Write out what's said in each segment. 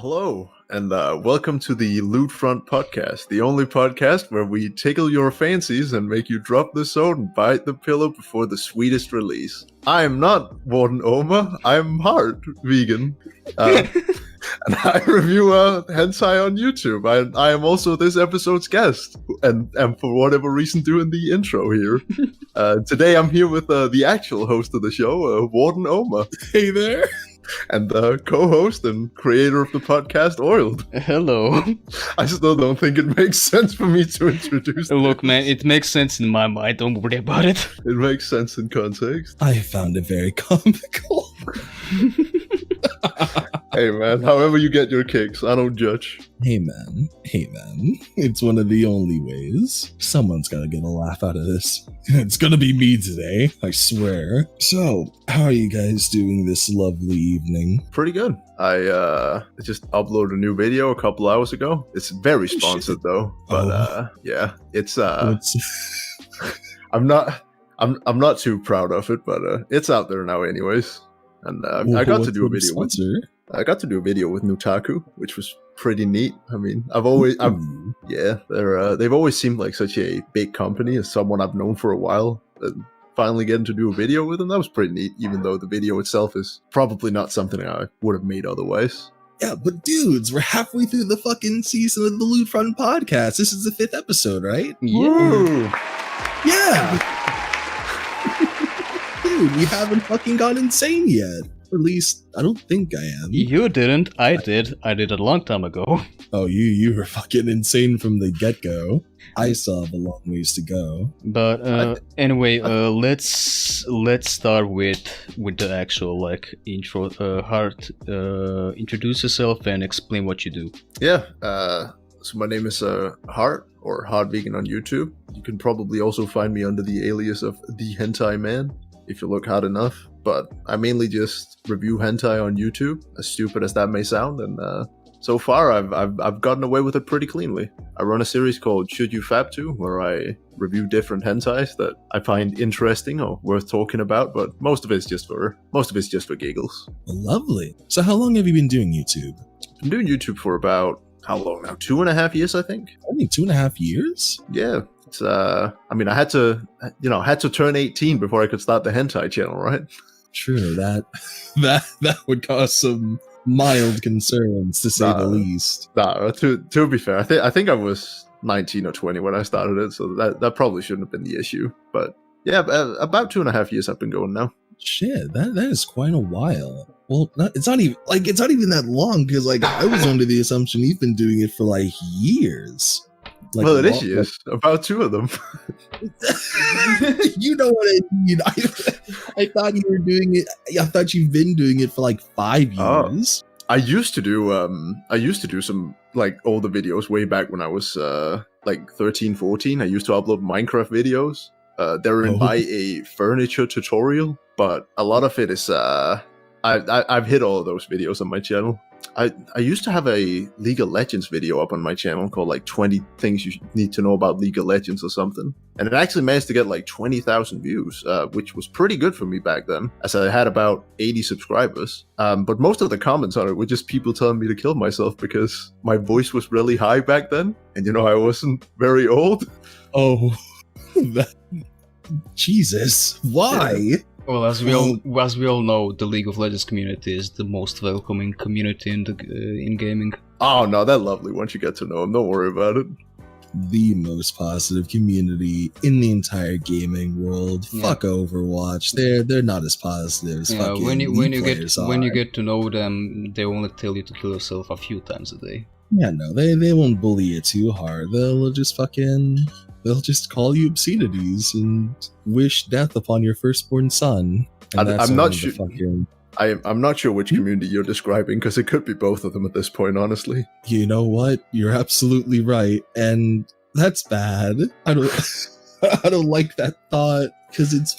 Hello, and welcome to the Lewd Front podcast, the only podcast where we tickle your fancies and make you drop the sword and bite the pillow before the sweetest release. I am not Warden Oma, I'm HardVegan, and I review hentai on YouTube. I am also this episode's guest, and for whatever reason doing the intro here. Today I'm here with the actual host of the show, Warden Oma. Hey there. And the co-host and creator of the podcast, Oiled. Hello. I still don't think it makes sense for me to introduce Look, man, it makes sense in my mind. Don't worry about it. It makes sense in context. I found it very comical. Hey, man, however you get your kicks, I don't judge. Hey man. It's one of the only ways. Someone's gotta get a laugh out of this. It's gonna be me today, I swear. So, how are you guys doing this lovely evening? Pretty good. I just uploaded a new video a couple hours ago. It's very sponsored though, but yeah, it's I'm not too proud of it, but it's out there now anyways. And I got to do a video with Nutaku, which was pretty neat. I mean, they've always seemed like such a big company, as someone I've known for a while. And finally getting to do a video with them, that was pretty neat, even though the video itself is probably not something I would have made otherwise. Yeah, but dudes, we're halfway through the fucking season of the Lewd Front podcast. This is the 5th episode, right? Yeah. Dude, we haven't fucking gone insane yet. Or at least, I don't think I am. You didn't. I did. I did a long time ago. Oh, you were fucking insane from the get-go. I still have a long ways to go. But anyway, let's start with the actual intro. Hart, introduce yourself and explain what you do. Yeah. So my name is Hart, or HardVegan on YouTube. You can probably also find me under the alias of the Hentai Man if you look hard enough. But I mainly just review hentai on YouTube, as stupid as that may sound, and so far I've gotten away with it pretty cleanly. I run a series called Should You Fab To, where I review different hentais that I find interesting or worth talking about, but most of it's just for giggles. Lovely. So how long have you been doing YouTube? I've been doing YouTube for about, how long now? 2.5 years, I think. Only 2.5 years? Yeah. It's I mean, I had to turn 18 before I could start the hentai channel, right? True, that would cause some mild concerns, to say the least. To be fair, I think I was 19 or 20 when I started it, so that probably shouldn't have been the issue. But yeah, about 2.5 years I've been going now. Shit, that is quite a while. Well, it's not even that long, because I was under the assumption you've been doing it for years. Well, it is years. About 2 of them. You know what I mean. I thought you were doing it. I thought you've been doing it for 5 years. I used to do some older videos way back when I was 13, 14. I used to upload Minecraft videos. They were in by a furniture tutorial, but a lot of it is I've hit all of those videos on my channel. I used to have a League of Legends video up on my channel called 20 things you need to know about League of Legends or something. And it actually managed to get 20,000 views, which was pretty good for me back then, as I had about 80 subscribers. But most of the comments on it were just people telling me to kill myself because my voice was really high back then. And I wasn't very old. Oh, Jesus, why? Yeah. Well, as we all know, the League of Legends community is the most welcoming community in gaming. Oh no, they're lovely once you get to know them. Don't worry about it. The most positive community in the entire gaming world. Yeah. Fuck Overwatch. They're not as positive as fucking when you get to know them, they only tell you to kill yourself a few times a day. Yeah, no, they won't bully you too hard. They'll just call you obscenities and wish death upon your firstborn son. I'm not sure. I'm not sure which community you're describing, because it could be both of them at this point, honestly. You know what? You're absolutely right, and that's bad. I don't like that thought, because it's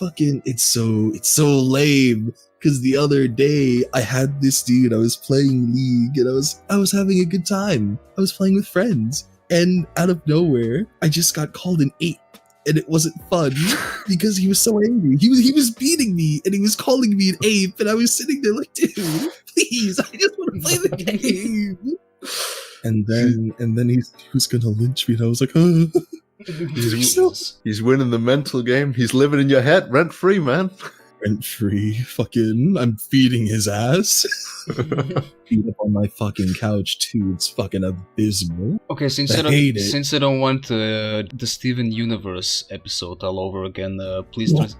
so lame. Because the other day I had this dude, I was playing League, and I was having a good time. I was playing with friends. And out of nowhere, I just got called an ape, and it wasn't fun because he was so angry. He was beating me, and he was calling me an ape, and I was sitting there like, dude, please, I just want to play the game. And then he was gonna lynch me, and I was like, oh. He's winning the mental game. He's living in your head rent free, man. Rent free, fucking. I'm feeding his ass. Feed up on my fucking couch too. It's fucking abysmal. Okay, since I don't want the Steven Universe episode all over again, please not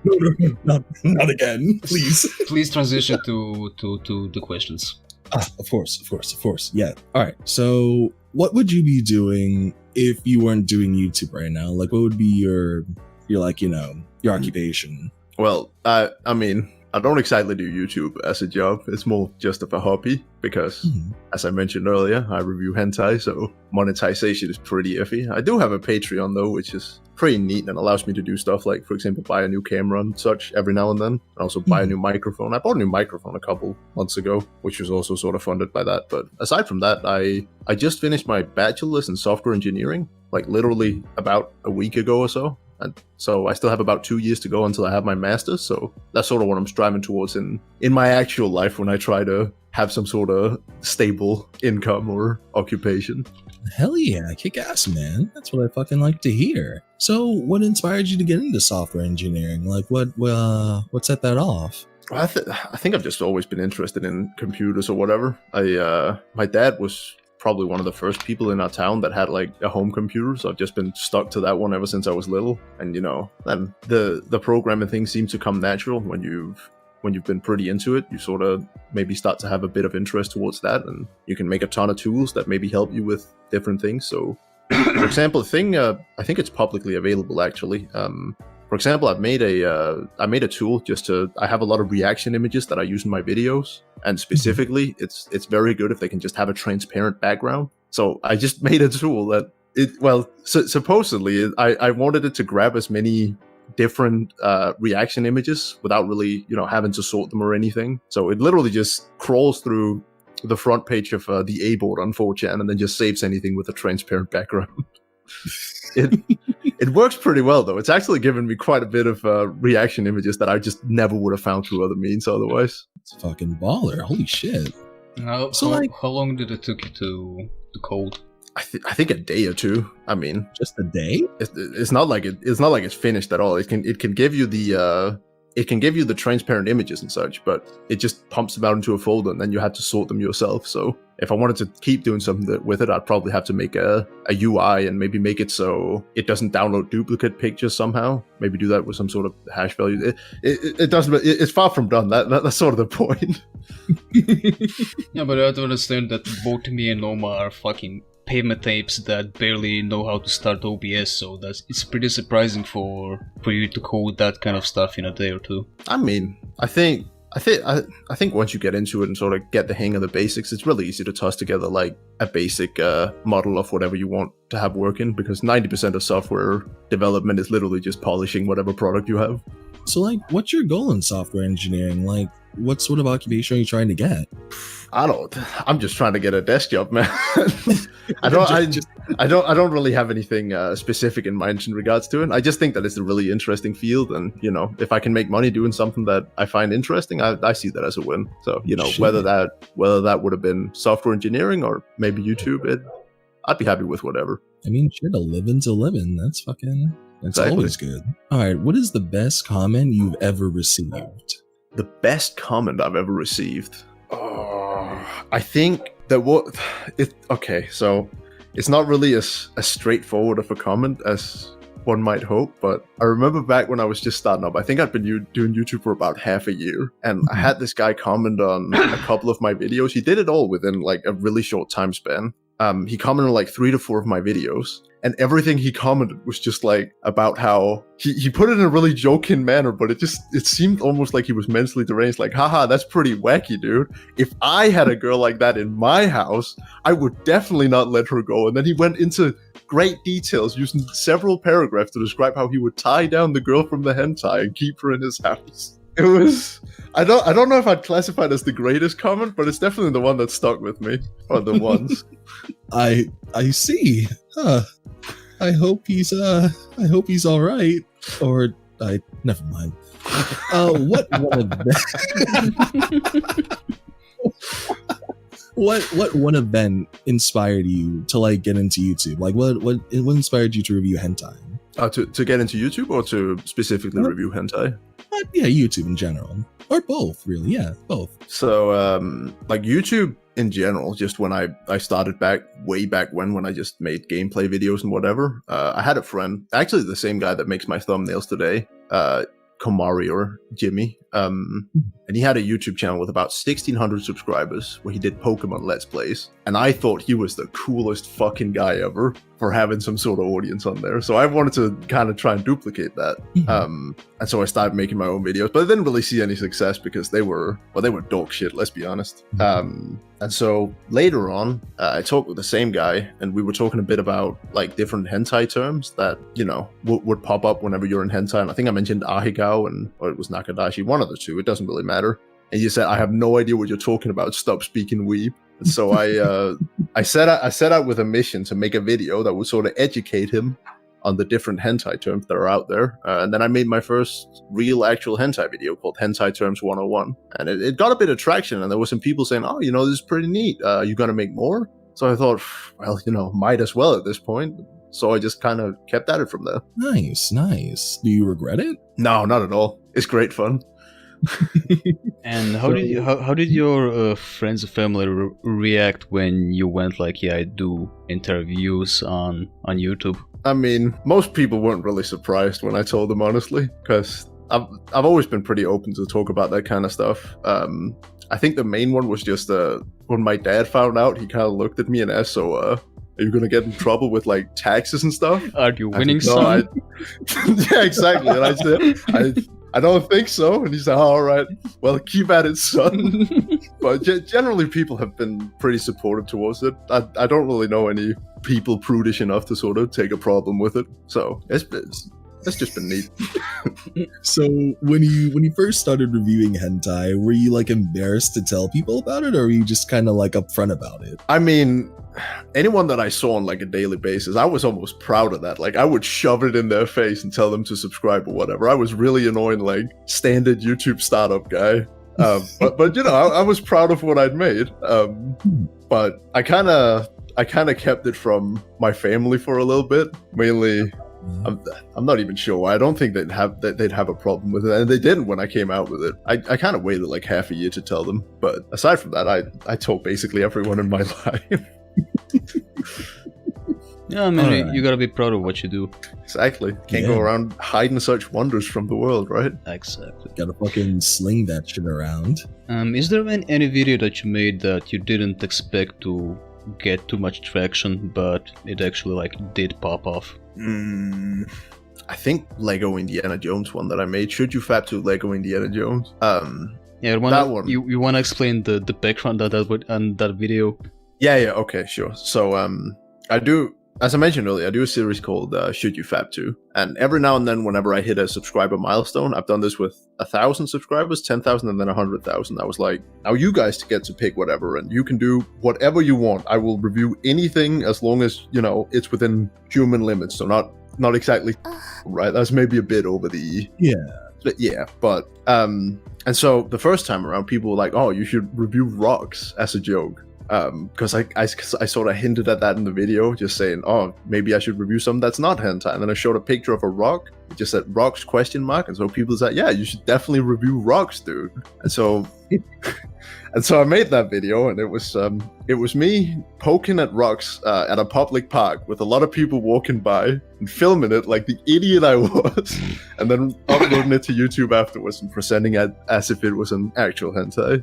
again, please. Please transition to the questions. Of course. Yeah. All right. So, what would you be doing if you weren't doing YouTube right now? Like, what would be your like, your occupation? Well, I mean, I don't exactly do YouTube as a job. It's more just of a hobby because, as I mentioned earlier, I review hentai, so monetization is pretty iffy. I do have a Patreon, though, which is pretty neat and allows me to do stuff like, for example, buy a new camera and such every now and then, and also buy a new microphone. I bought a new microphone a couple months ago, which was also sort of funded by that. But aside from that, I just finished my bachelor's in software engineering, like literally about a week ago or so. And so I still have about 2 years to go until I have my master's. So that's sort of what I'm striving towards in my actual life when I try to have some sort of stable income or occupation. Hell yeah, kick ass, man. That's what I fucking like to hear. So what inspired you to get into software engineering? Like what set that off? I think I've just always been interested in computers or whatever. My dad was probably one of the first people in our town that had like a home computer, so I've just been stuck to that one ever since I was little. And then the programming thing seems to come natural when you've been pretty into it. You sort of maybe start to have a bit of interest towards that, and you can make a ton of tools that maybe help you with different things. So for example, the thing I think it's publicly available actually. For example, I made a tool I have a lot of reaction images that I use in my videos, and specifically, it's very good if they can just have a transparent background. So I just made a tool that supposedly I wanted it to grab as many different reaction images without really having to sort them or anything. So it literally just crawls through the front page of the A board on 4chan and then just saves anything with a transparent background. It works pretty well though. It's actually given me quite a bit of reaction images that I just never would have found through other means otherwise. It's fucking baller. Holy shit. How long did it take you to code? I think a day or two. I mean, just a day? It's not like it's finished at all. It can give you the transparent images and such, but it just pumps them out into a folder and then you have to sort them yourself. So if I wanted to keep doing something with it, I'd probably have to make a UI and maybe make it so it doesn't download duplicate pictures somehow. Maybe do that with some sort of hash value. It doesn't. It's far from done. That's sort of the point. Yeah, but I have to understand that both me and Noma are fucking payment tapes that barely know how to start OBS, so it's pretty surprising for you to code that kind of stuff in a day or two. I mean, I think once you get into it and sort of get the hang of the basics, it's really easy to toss together like a basic model of whatever you want to have working, because 90% of software development is literally just polishing whatever product you have. So like, what's your goal in software engineering? Like, what sort of occupation are you trying to get? I'm just trying to get a desk job, man. I don't really have anything specific in mind in regards to it. I just think that it's a really interesting field, and if I can make money doing something that I find interesting, I see that as a win. So whether that would have been software engineering or maybe YouTube, I'd be happy with whatever. I mean, shit, a living's a living. That's exactly. Always good. All right, what is the best comment you've ever received? The best comment I've ever received. I think that so it's not really as straightforward of a comment as one might hope, but I remember back when I was just starting up, I think I'd been doing YouTube for about half a year, and I had this guy comment on a couple of my videos. He did it all within like a really short time span. He commented on like 3 to 4 of my videos, and everything he commented was just like about how he put it in a really joking manner, but it seemed almost like he was mentally deranged. Like, haha, that's pretty wacky, dude. If I had a girl like that in my house, I would definitely not let her go. And then he went into great details using several paragraphs to describe how he would tie down the girl from the hentai and keep her in his house. It was, I don't know if I'd classify it as the greatest comment, but it's definitely the one that stuck with me, or the ones. I see. Huh. I hope he's all right. Or never mind. What one of them? What one event inspired you to like get into YouTube? Like what inspired you to review hentai? To get into YouTube or to specifically review hentai? Yeah, YouTube in general. Or both, really. Yeah, both. So, like YouTube in general, just when I started way back when I just made gameplay videos and whatever, I had a friend, actually the same guy that makes my thumbnails today, Komari or Jimmy, and he had a YouTube channel with about 1,600 subscribers where he did Pokemon Let's Plays, and I thought he was the coolest fucking guy ever for having some sort of audience on there, so I wanted to kind of try and duplicate that, and so I started making my own videos, but I didn't really see any success because they were dog shit, let's be honest. And so later on, I talked with the same guy, and we were talking a bit about like different hentai terms that, you know, would pop up whenever you're in hentai. And I think I mentioned ahigao or it was nakadashi, one of the two. It doesn't really matter. And he said, "I have no idea what you're talking about. Stop speaking weeb." And so I set out with a mission to make a video that would sort of educate him on the different hentai terms that are out there. And then I made my first real actual hentai video called Hentai Terms 101. And it got a bit of traction, and there were some people saying, "Oh, you know, this is pretty neat. You gonna make more?" So I thought, well, you know, might as well at this point. So I just kind of kept at it from there. Nice. Do you regret it? No, not at all. It's great fun. And how did your friends and family react when you went like, yeah, I do interviews on YouTube? I mean, most people weren't really surprised when I told them, honestly, because I've always been pretty open to talk about that kind of stuff. I think the main one was just when my dad found out, he kind of looked at me and asked, "So, are you gonna get in trouble with like taxes and stuff? Are you winning some?" Yeah, exactly. And I said, I don't think so. And he said, "Oh, all right, well, keep at it, son." But generally, people have been pretty supportive towards it. I don't really know any people prudish enough to sort of take a problem with it. So it's just been neat. So when you first started reviewing hentai, were you like embarrassed to tell people about it, or were you just kind of like upfront about it? I mean, anyone that I saw on like a daily basis, I was almost proud of that. Like I would shove it in their face and tell them to subscribe or whatever. I was really annoying, like standard YouTube startup guy. But you know, I was proud of what I'd made. But I kind of kept it from my family for a little bit, mainly. I'm not even sure why. I don't think they'd have a problem with it, and they didn't when I came out with it. I kind of waited like half a year to tell them, but aside from that, I told basically everyone in my life. Yeah, I mean, you gotta be proud of what you do. Exactly. Can't go around hiding such wonders from the world, right? Exactly. Gotta fucking sling that shit around. Is there any video that you made that you didn't expect to get too much traction, but it actually like did pop off? I think Lego Indiana Jones one that I made. Should you fab to Lego Indiana Jones? Yeah, that one. You wanna explain the background on that video? Yeah, okay, sure. So I do, as I mentioned earlier, I do a series called Should You Fab To, and every now and then whenever I hit a subscriber milestone, I've done this with 1,000 subscribers, 10,000, and then 100,000. I was like, now you guys get to pick whatever, and you can do whatever you want. I will review anything as long as, you know, it's within human limits, so not exactly right. That's maybe a bit over the but and so the first time around, people were like, "Oh, you should review rocks," as a joke. Because I sort of hinted at that in the video, just saying, "Oh, maybe I should review something that's not hentai." And then I showed a picture of a rock. It just said "rocks?" ? And so people said, "Yeah, you should definitely review rocks, dude." And so I made that video, and it was me poking at rocks at a public park with a lot of people walking by and filming it like the idiot I was, and then uploading it to YouTube afterwards and presenting it as if it was an actual hentai.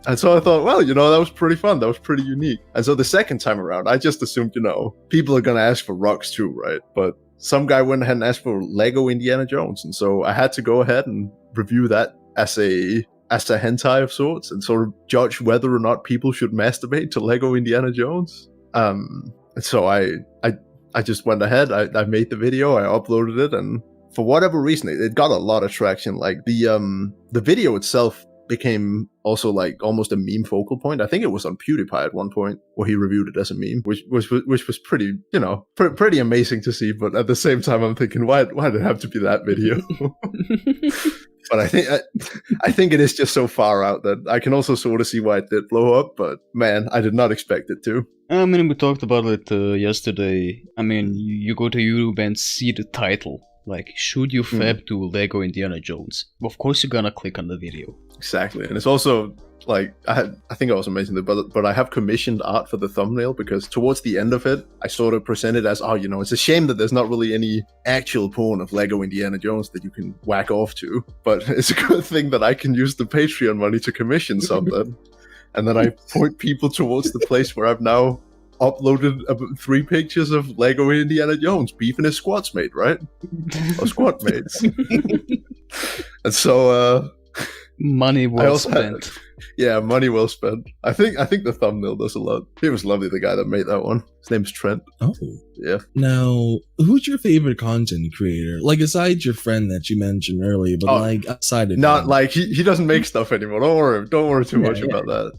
And so I thought, well, you know, that was pretty fun. That was pretty unique. And so the second time around, I just assumed, you know, people are gonna ask for rocks too, right? But some guy went ahead and asked for Lego Indiana Jones, and so I had to go ahead and review that as a hentai of sorts, and sort of judge whether or not people should masturbate to Lego Indiana Jones. And so I just went ahead, I made the video, I uploaded it, and for whatever reason, it got a lot of traction. Like the video itself became also like almost a meme focal point. I think it was on PewDiePie at one point where he reviewed it as a meme, which was pretty, you know, pretty amazing to see. But at the same time, I'm thinking, why did it have to be that video? But I think it is just so far out that I can also sort of see why it did blow up. But man, I did not expect it to. I mean, we talked about it yesterday. I mean, you go to YouTube and see the title, like, should you fab to Lego Indiana Jones? Of course you're gonna click on the video. Exactly, and it's also, like, I think I also mentioned it, but I have commissioned art for the thumbnail because towards the end of it, I sort of present it as, it's a shame that there's not really any actual porn of Lego Indiana Jones that you can whack off to, but it's a good thing that I can use the Patreon money to commission something. And then I point people towards the place where I've now uploaded 3 pictures of Lego Indiana Jones beefing his squad's mate, right? Or squad mates. And so, money well spent. Money well spent. I think the thumbnail does a lot. He was lovely, the guy that made that one. His name's Trent. Oh. Yeah. Now, who's your favorite content creator? Like, aside your friend that you mentioned earlier, but like, outside of not him. like he doesn't make stuff anymore. Don't worry too much about that.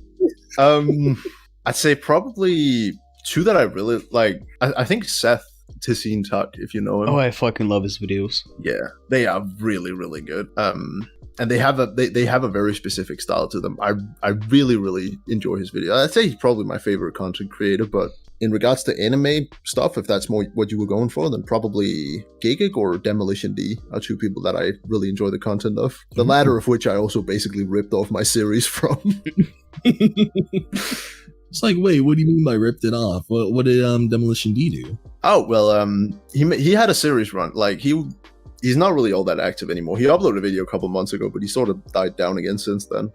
I'd say probably 2 that I really like. I think Seth Tissine Tuck, if you know him. Oh, I fucking love his videos. Yeah, they are really, really good. And they have a very specific style to them. I really, really enjoy his video. I'd say he's probably my favorite content creator, but in regards to anime stuff, if that's more what you were going for, then probably Gigig or Demolition D are 2 people that I really enjoy the content of. The latter of which I also basically ripped off my series from. It's like, wait, what do you mean by ripped it off? What did Demolition D do? Oh, well, he had a series run. Like, he's not really all that active anymore. He uploaded a video a couple months ago, but he sort of died down again since then.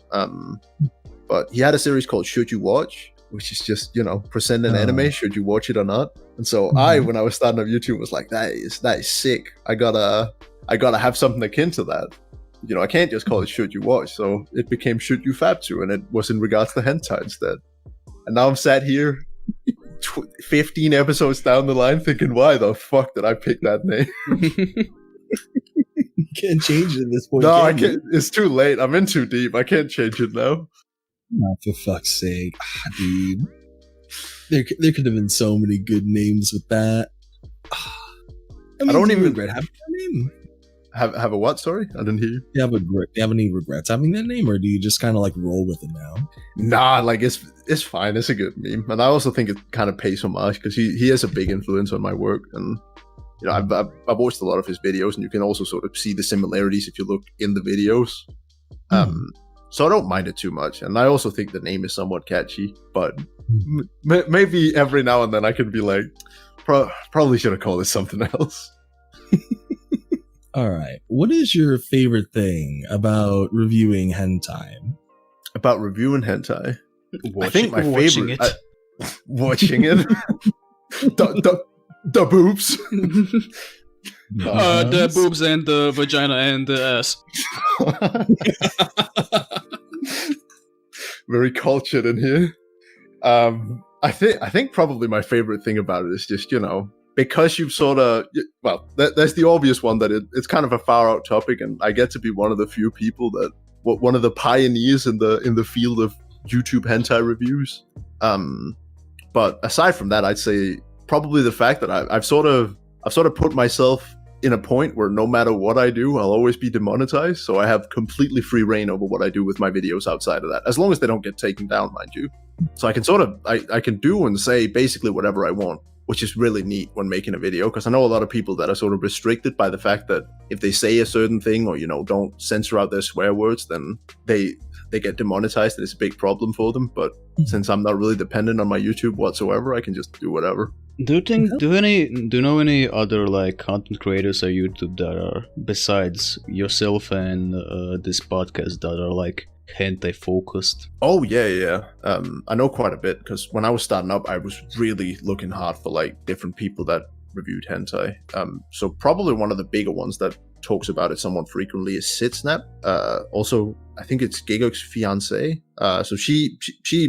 But he had a series called Should You Watch, which is just, present an anime, should you watch it or not? And so when I was starting up YouTube, was like, that is sick. I gotta have something akin to that. I can't just call it Should You Watch. So it became Should You Fab To, and it was in regards to hentai instead. And now I'm sat here 15 episodes down the line thinking, why the fuck did I pick that name? You can't change it at this point. No, I can't. It's too late. I'm in too deep. I can't change it now. Oh, for fuck's sake. Dude. There could have been so many good names with that. I don't even regret having that name. Have a what? Sorry, I didn't hear you. Do you have any regrets having that name, or do you just kind of like roll with it now? Nah, like it's fine. It's a good meme, and I also think it kind of pays homage because he has a big influence on my work, and I've watched a lot of his videos, and you can also sort of see the similarities if you look in the videos. So I don't mind it too much, and I also think the name is somewhat catchy. But maybe every now and then I can be like, probably should have called it something else. All right. What is your favorite thing about reviewing hentai? About reviewing hentai? I think my favorite... Watching it? The boobs? The boobs and the vagina and the ass. Very cultured in here. I think probably my favorite thing about it is just, because you've sort of, there's the obvious one that it's kind of a far out topic, and I get to be one of the few people that, one of the pioneers in the field of YouTube hentai reviews. But aside from that, I'd say probably the fact that I've sort of put myself in a point where no matter what I do, I'll always be demonetized. So I have completely free reign over what I do with my videos outside of that, as long as they don't get taken down, mind you. So I can I can do and say basically whatever I want, which is really neat when making a video, because I know a lot of people that are sort of restricted by the fact that if they say a certain thing or, don't censor out their swear words, then they get demonetized and it's a big problem for them. But since I'm not really dependent on my YouTube whatsoever, I can just do whatever. Do you know any other like content creators on YouTube that are, besides yourself and this podcast, that are like hentai focused? Oh yeah. I know quite a bit, because when I was starting up, I was really looking hard for like different people that reviewed hentai. So probably one of the bigger ones that talks about it somewhat frequently is Sitsnap. Also, I think it's Gigok's fiance. So she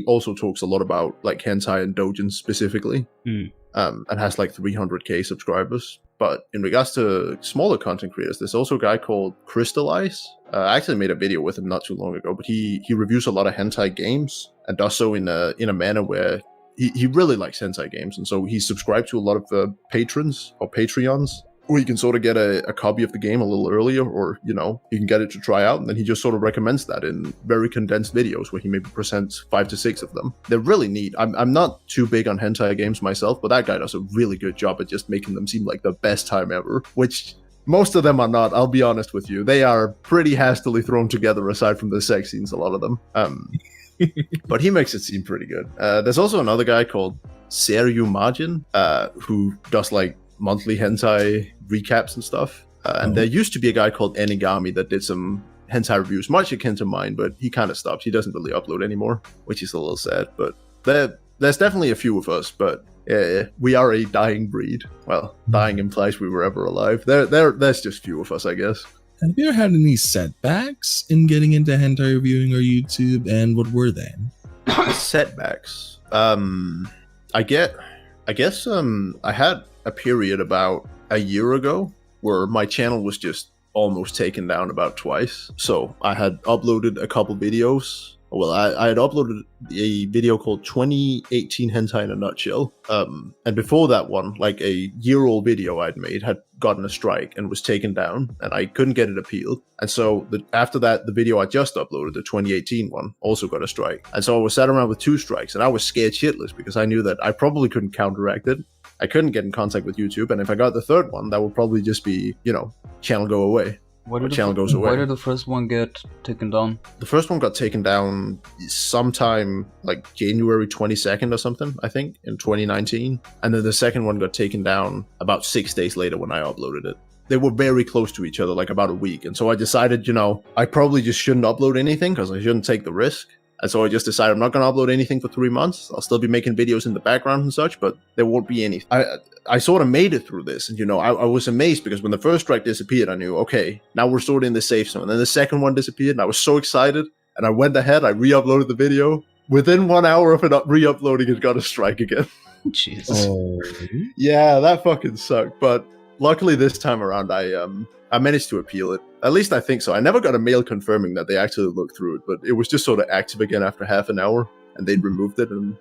also talks a lot about like hentai and doujins specifically. And has like 300k subscribers. But in regards to smaller content creators, there's also a guy called Crystallize. I actually made a video with him not too long ago, but he reviews a lot of hentai games and does so in a manner where he really likes hentai games, and so he's subscribed to a lot of the patrons or Patreons where you can sort of get a copy of the game a little earlier, or, you can get it to try out, and then he just sort of recommends that in very condensed videos where he maybe presents 5 to 6 of them. They're really neat. I'm not too big on hentai games myself, but that guy does a really good job at just making them seem like the best time ever, which most of them are not, I'll be honest with you. They are pretty hastily thrown together aside from the sex scenes, a lot of them. But he makes it seem pretty good. There's also another guy called Seryu Margin, who does like monthly hentai recaps and stuff. And there used to be a guy called Enigami that did some hentai reviews, much akin to mine, but he kind of stopped. He doesn't really upload anymore, which is a little sad. But there's definitely a few of us, but we are a dying breed. Well, dying implies we were ever alive. There's just few of us, I guess. Have you ever had any setbacks in getting into hentai reviewing or YouTube, and what were they? Setbacks. I guess I had a period about a year ago where my channel was just almost taken down about twice. So I had uploaded a couple videos. Well, I had uploaded a video called 2018 Hentai in a Nutshell. And before that one, like a year-old video I'd made had gotten a strike and was taken down, and I couldn't get it appealed. And so after that, the video I just uploaded, the 2018 one, also got a strike. And so I was sat around with 2 strikes, and I was scared shitless because I knew that I probably couldn't counteract it. I couldn't get in contact with YouTube, and if I got the third one, that would probably just be, channel go away. Why did the first one get taken down? The first one got taken down sometime like January 22nd or something, I think, in 2019. And then the second one got taken down about 6 days later when I uploaded it. They were very close to each other, like about a week. And so I decided, I probably just shouldn't upload anything because I shouldn't take the risk. And so I just decided I'm not going to upload anything for 3 months. I'll still be making videos in the background and such, but there won't be any. I sort of made it through this, and I was amazed because when the first strike disappeared, I knew, okay, now we're sort of in the safe zone. And then the second one disappeared, and I was so excited, and I went ahead, I re-uploaded the video. Within 1 hour of it re-uploading, it got a strike again. Jesus. Oh. Yeah, that fucking sucked. But luckily this time around, I managed to appeal it. At least I think so. I never got a mail confirming that they actually looked through it, but it was just sort of active again after half an hour, and they'd removed it, and,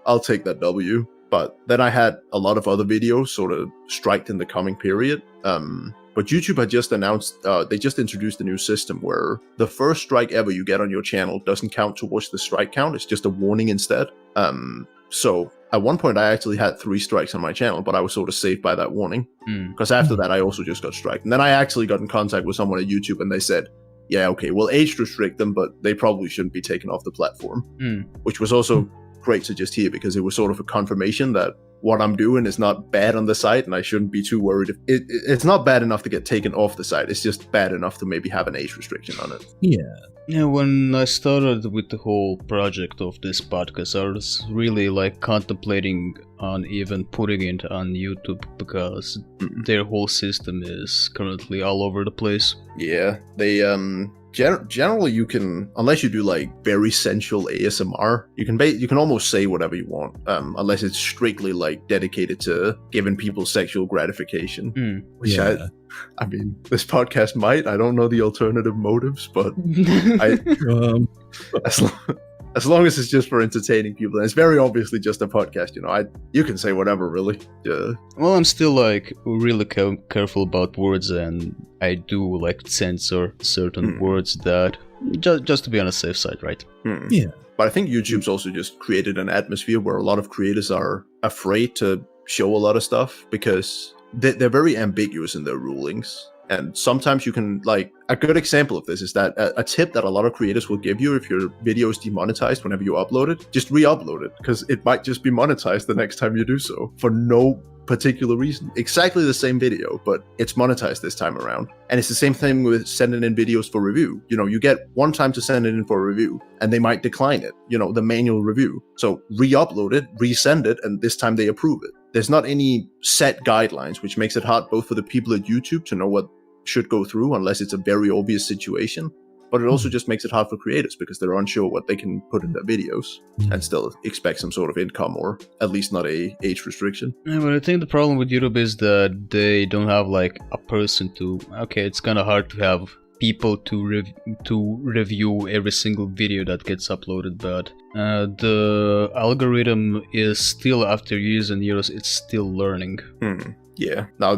I'll take that W. But then I had a lot of other videos sort of striked in the coming period. But YouTube had just announced, they just introduced a new system where the first strike ever you get on your channel doesn't count towards the strike count. It's just a warning instead. So at one point I actually had 3 strikes on my channel, but I was sort of saved by that warning. Because after that I also just got striked. And then I actually got in contact with someone at YouTube, and they said, yeah, okay, we'll age restrict them, but they probably shouldn't be taken off the platform. Which was also great to just hear, because it was sort of a confirmation that what I'm doing is not bad on the site, and I shouldn't be too worried. It's not bad enough to get taken off the site. It's just bad enough to maybe have an age restriction on it. Yeah, when I started with the whole project of this podcast, I was really contemplating on even putting it on YouTube, because their whole system is currently all over the place. Yeah, they generally you can, unless you do very sensual ASMR, you can almost say whatever you want, unless it's strictly dedicated to giving people sexual gratification. Which I mean, this podcast might. I don't know the alternative motives, but as long as it's just for entertaining people, and it's very obviously just a podcast, you can say whatever, really. Yeah. Well, I'm still really careful about words, and I do censor certain words that just to be on a safe side, right? Yeah. But I think YouTube's also just created an atmosphere where a lot of creators are afraid to show a lot of stuff because they're very ambiguous in their rulings. And sometimes you can, a good example of this is that a tip that a lot of creators will give you if your video is demonetized whenever you upload it, just re-upload it, because it might just be monetized the next time you do so for no particular reason. Exactly the same video, but it's monetized this time around. And it's the same thing with sending in videos for review. You get one time to send it in for a review, and they might decline it, the manual review. So re-upload it, resend it, and this time they approve it. There's not any set guidelines, which makes it hard both for the people at YouTube to know what should go through unless it's a very obvious situation, but it also just makes it hard for creators because they're unsure what they can put in their videos and still expect some sort of income, or at least not a age restriction. Yeah, but I think the problem with YouTube is that they don't have a person to, it's kind of hard to have people to review every single video that gets uploaded, but the algorithm is still, after years and years, it's still learning. Yeah. Now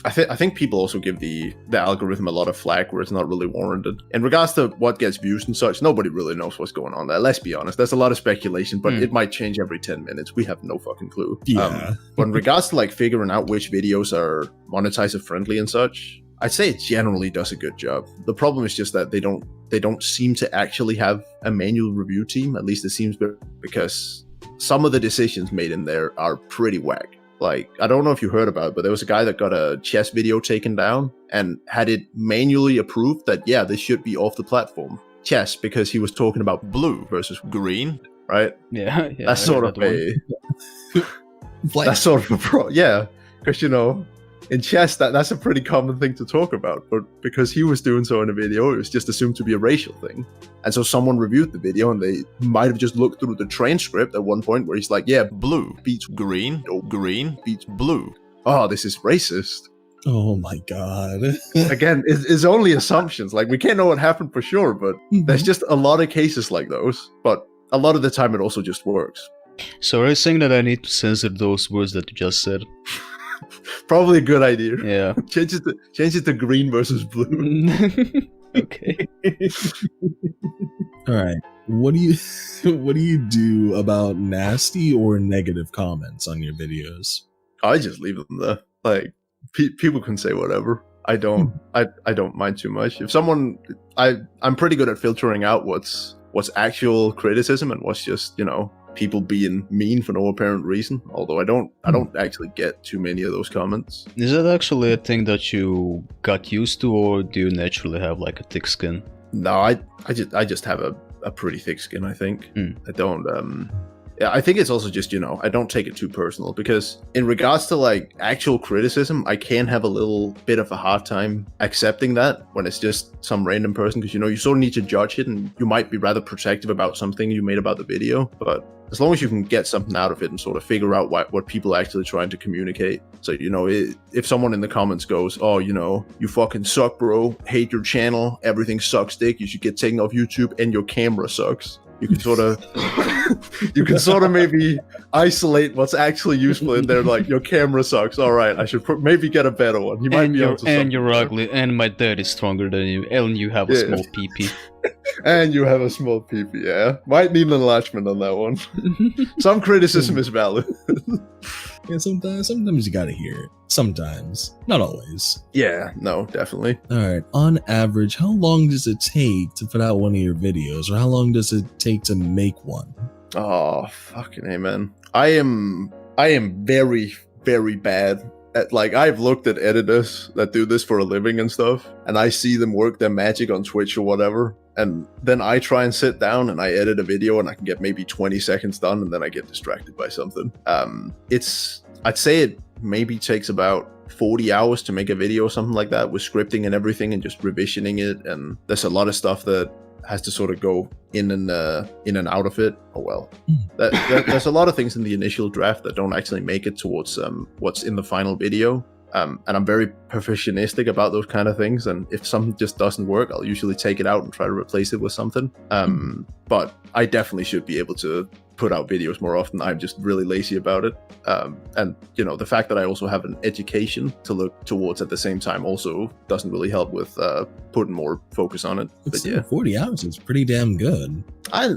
I think people also give the algorithm a lot of flack where it's not really warranted. In regards to what gets views and such, nobody really knows what's going on there. Let's be honest. There's a lot of speculation, but it might change every 10 minutes. We have no fucking clue. Yeah. But in regards to like figuring out which videos are monetizer friendly and such, I'd say it generally does a good job. The problem is just that they don't seem to actually have a manual review team. At least it seems, because some of the decisions made in there are pretty whack. Like, I don't know if you heard about it, but there was a guy that got a chess video taken down and had it manually approved that, yeah, this should be off the platform. Chess, because he was talking about blue versus green, right? Yeah. That's sort of a... that's sort of a pro... Yeah, because, you know, in chess, that's a pretty common thing to talk about. But because he was doing so in a video, it was just assumed to be a racial thing. And so someone reviewed the video, and they might have just looked through the transcript at one point where he's like, yeah, blue beats green, or green beats blue. Oh, this is racist. Oh my god. Again, it's only assumptions. Like, we can't know what happened for sure, but there's just a lot of cases like those. But a lot of the time, it also just works. So are you saying that I need to censor those words that you just said? Probably a good idea. Yeah. Change it to green versus blue. Okay. All right. What do you do about nasty or negative comments on your videos? I just leave them there. Like, people can say whatever. I don't mind too much. If someone, I'm pretty good at filtering out what's actual criticism and what's just, you know, people being mean for no apparent reason. Although I don't actually get too many of those comments. Is that actually a thing that you got used to, or do you naturally have like a thick skin? No, I just have a pretty thick skin, I think. I don't yeah, I think it's also just, you know, I don't take it too personal, because in regards to like actual criticism, I can have a little bit of a hard time accepting that when it's just some random person, because, you know, you sort of need to judge it, and you might be rather protective about something you made about the video. But as long as you can get something out of it and sort of figure out what people are actually trying to communicate. So, you know, if someone in the comments goes, oh, you know, you fucking suck, bro, hate your channel, everything sucks dick, you should get taken off YouTube, and your camera sucks. You can sort of maybe isolate what's actually useful in there. Like, your camera sucks. All right, I should maybe get a better one. You might be able to. And you're ugly. And my dad is stronger than you. And you have a small PP. And you have a small PP. Yeah, might need an enlargement on that one. Some criticism is valid. Yeah, sometimes you gotta hear it. Sometimes, not always. Yeah, no, definitely. All right. On average, how long does it take to put out one of your videos, or how long does it take to make one? Oh, fucking amen. I am very, very bad at, like, I've looked at editors that do this for a living and stuff, and I see them work their magic on Twitch or whatever, and then I try and sit down and I edit a video and I can get maybe 20 seconds done, and then I get distracted by something. I'd say it maybe takes about 40 hours to make a video or something like that, with scripting and everything and just revisioning it, and there's a lot of stuff that has to sort of go in and out of it. Oh well, there's a lot of things in the initial draft that don't actually make it towards what's in the final video. And I'm very perfectionistic about those kind of things. And if something just doesn't work, I'll usually take it out and try to replace it with something. But I definitely should be able to put out videos more often. I'm just really lazy about it. And, you know, the fact that I also have an education to look towards at the same time also doesn't really help with putting more focus on it. But yeah, 40 hours is pretty damn good. I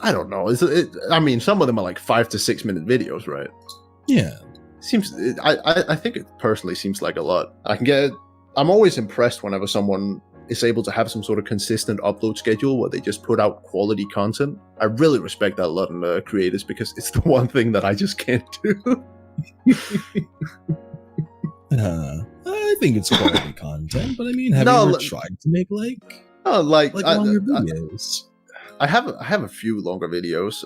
don't know. I mean, some of them are like 5 to 6 minute videos, right? Yeah. I think it personally seems like a lot. I'm always impressed whenever someone is able to have some sort of consistent upload schedule where they just put out quality content. I really respect that a lot in the creators, because it's the one thing that I just can't do. I think it's quality content, but I mean, have you ever tried to make like longer videos? I have a few longer videos.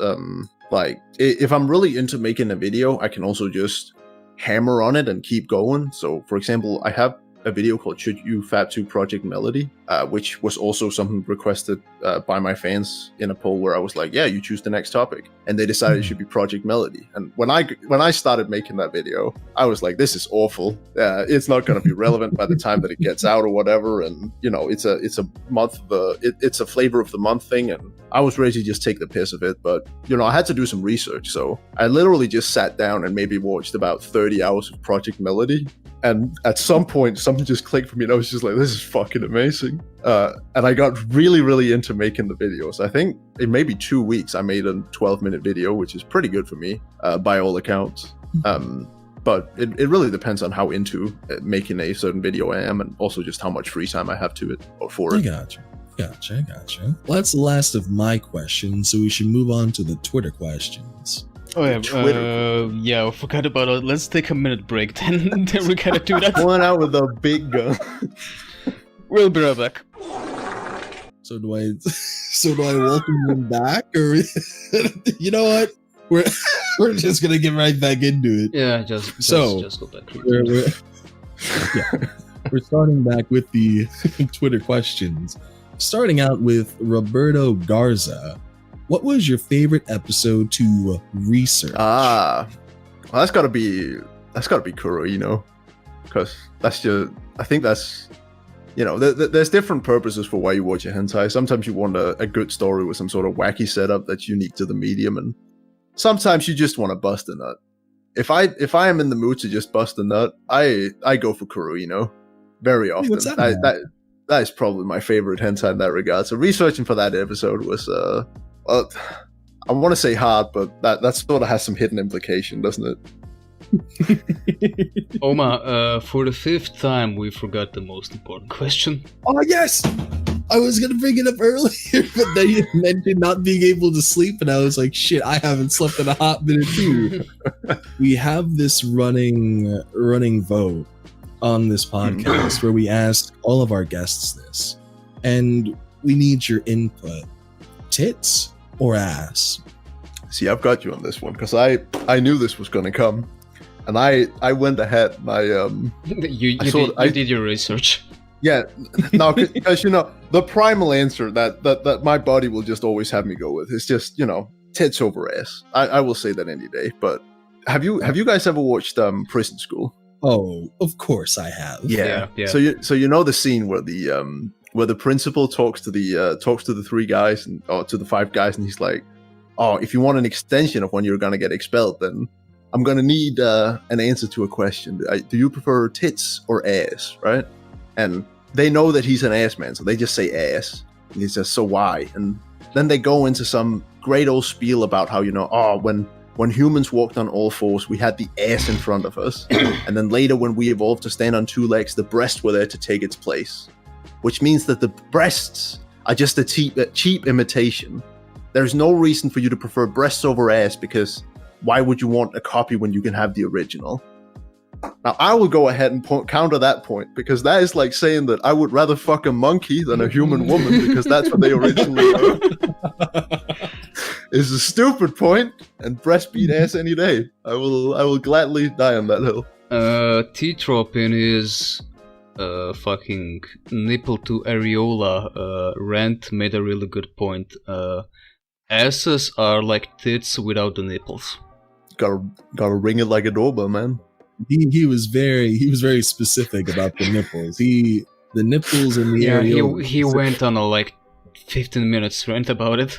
Like, if I'm really into making a video, I can also just hammer on it and keep going. So, for example, I have a video called Should You Fab to Project Melody, which was also something requested by my fans in a poll where I was like, yeah, you choose the next topic. And they decided it should be Project Melody. And when I started making that video, I was like, this is awful. It's not going to be relevant by the time that it gets out or whatever. And, you know, it's a month it's a flavor of the month thing. And I was ready to just take the piss of it. But, you know, I had to do some research. So I literally just sat down and maybe watched about 30 hours of Project Melody. And at some point, something just clicked for me, and I was just like, "This is fucking amazing!" And I got really, really into making the videos. I think in maybe 2 weeks, I made a 12-minute video, which is pretty good for me by all accounts. But it really depends on how into making a certain video I am, and also just how much free time I have to it or for it. Gotcha. Well, that's the last of my questions, so we should move on to the Twitter questions. Oh yeah, Twitter. yeah, I forgot about it. Let's take a minute break, then we gotta do that. One out with a big gun. We'll be right back. So do I welcome them back, or you know what? We're just gonna get right back into it. Yeah, just go back. We're starting back with the Twitter questions. Starting out with Roberto Garza. What was your favorite episode to research? Well, that's gotta be Kuro, because I think that's, there's different purposes for why you watch a hentai. Sometimes you want a good story with some sort of wacky setup that's unique to the medium, and sometimes you just want to bust a nut. If I am in the mood to just bust a nut, I go for Kuro, very often. What's that? That is probably my favorite hentai in that regard. So researching for that episode was I want to say hard, but that sort of has some hidden implication, doesn't it? Oma, for the 5th time, we forgot the most important question. Oh yes, I was gonna bring it up earlier, but then you mentioned not being able to sleep, and I was like, shit, I haven't slept in a hot minute too. We have this running vote on this podcast where we ask all of our guests this, and we need your input. Tits or ass? See, I've got you on this one because I knew this was going to come, and I went ahead and you did your research. Yeah, no, because the primal answer that my body will just always have me go with is just tits over ass. I will say that any day. But have you guys ever watched Prison School? Oh, of course I have. Yeah. So you know the scene where the principal talks to the 3 guys or to the 5 guys, and he's like, "Oh, if you want an extension of when you're gonna get expelled, then I'm gonna need an answer to a question. Do you prefer tits or ass?" Right? And they know that he's an ass man, so they just say ass. And he says, "So why?" And then they go into some great old spiel about how when humans walked on all fours, we had the ass in front of us, and then later when we evolved to stand on 2 legs, the breasts were there to take its place. Which means that the breasts are just a cheap imitation. There's no reason for you to prefer breasts over ass, because why would you want a copy when you can have the original? Now, I will go ahead and counter that point, because that is like saying that I would rather fuck a monkey than a human woman, because that's what they originally were. It's a stupid point, and breast beat ass any day. I will gladly die on that hill. T-Trop in his fucking nipple to areola rant made a really good point. Asses are like tits without the nipples. Gotta ring it like a doorbell, man. He was very specific about the nipples. The nipples and the areola. He went on a like 15 minutes rant about it.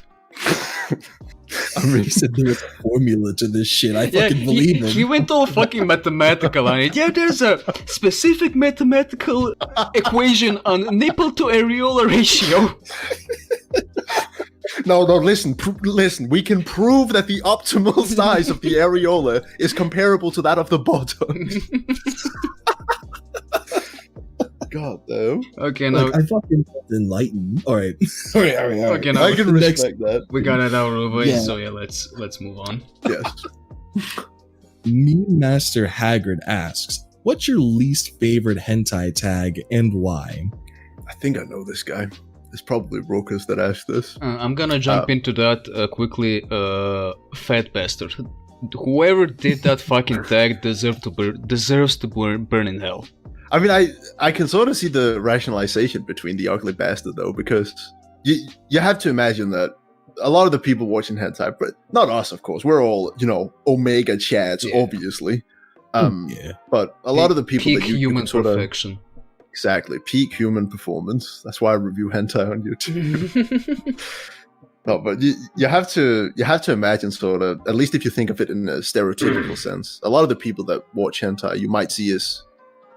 I really said there was a formula to this shit. I fucking believe him. He went all fucking mathematical on it. Yeah, there's a specific mathematical equation on nipple to areola ratio. No, listen. We can prove that the optimal size of the areola is comparable to that of the bottom. God damn. Okay, now I fucking felt enlightened. All right. Okay, now I can respect that. We got it out of the way, so yeah, let's move on. Yes. Meme Master Haggard asks, "What's your least favorite hentai tag and why?" I think I know this guy. It's probably Rokas that asked this. I'm gonna jump into that quickly. Fat bastard. Whoever did that fucking tag deserves to burn in hell. I mean, I can sort of see the rationalization between the ugly bastard, though, because you have to imagine that a lot of the people watching hentai, but not us, of course, we're all, Omega chads, obviously. But a lot of the people that you human can sort perfection. Exactly, peak human performance. That's why I review hentai on YouTube. No, but you have to imagine sort of, at least if you think of it in a stereotypical sense, a lot of the people that watch hentai you might see as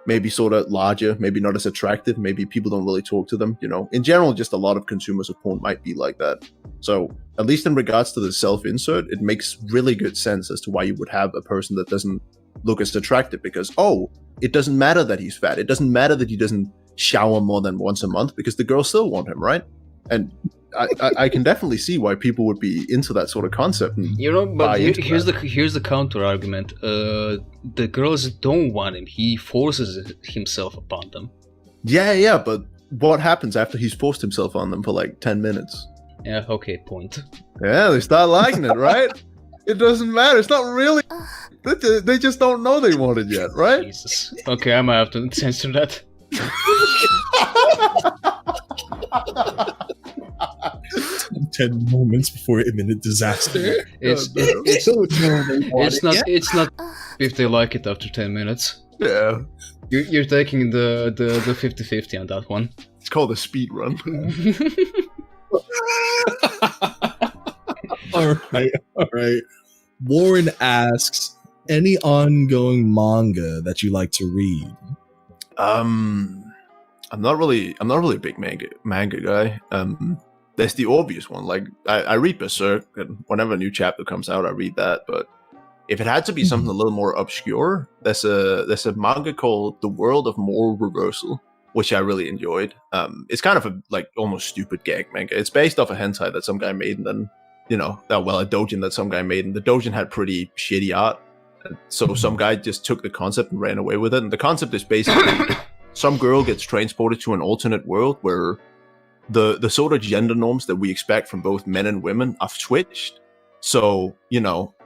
maybe sort of larger, maybe not as attractive, maybe people don't really talk to them, you know. In general, just a lot of consumers of porn might be like that. So, at least in regards to the self-insert, it makes really good sense as to why you would have a person that doesn't look as attractive, because, oh, it doesn't matter that he's fat. It doesn't matter that he doesn't shower more than once a month, because the girls still want him, right? And I can definitely see why people would be into that sort of concept. And You know, but buy into here's that. here's the counter argument. The girls don't want him. He forces himself upon them. Yeah, but what happens after he's forced himself on them for like 10 minutes? Yeah, okay, point. Yeah, they start liking it, right? It doesn't matter. It's not really. They just don't know they want it yet, right? Jesus. Okay, I might have to censor that. 10 moments before imminent disaster. It's not if they like it after 10 minutes. Yeah, You're taking the 50-50 on that one. it's called a speed run. All right. Warren asks, any ongoing manga that you like to read? I'm not really a big manga guy. There's the obvious one. Like I read Berserk, and whenever a new chapter comes out, I read that. But if it had to be something a little more obscure, there's a manga called The World of Moral Reversal, which I really enjoyed. It's kind of a like almost stupid gag manga. It's based off a hentai that some guy made, and then a doujin that some guy made, and the doujin had pretty shitty art. And so some guy just took the concept and ran away with it. And the concept is basically some girl gets transported to an alternate world where the sort of gender norms that we expect from both men and women are switched. So,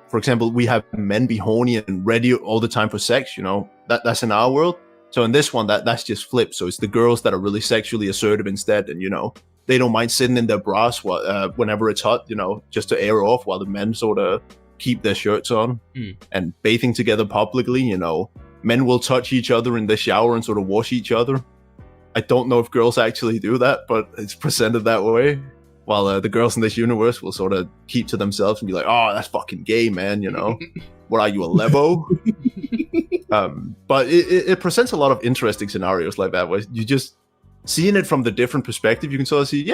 for example, we have men be horny and ready all the time for sex, that's in our world. So in this one, that's just flipped. So it's the girls that are really sexually assertive instead, and they don't mind sitting in their bras whenever it's hot, just to air off, while the men sort of keep their shirts on and bathing together publicly. Men will touch each other in the shower and sort of wash each other. I don't know if girls actually do that, but it's presented that way. While the girls in this universe will sort of keep to themselves and be like, "Oh, that's fucking gay, man." What are you, a levo? But it presents a lot of interesting scenarios like that, where you just seeing it from the different perspective, you can sort of see,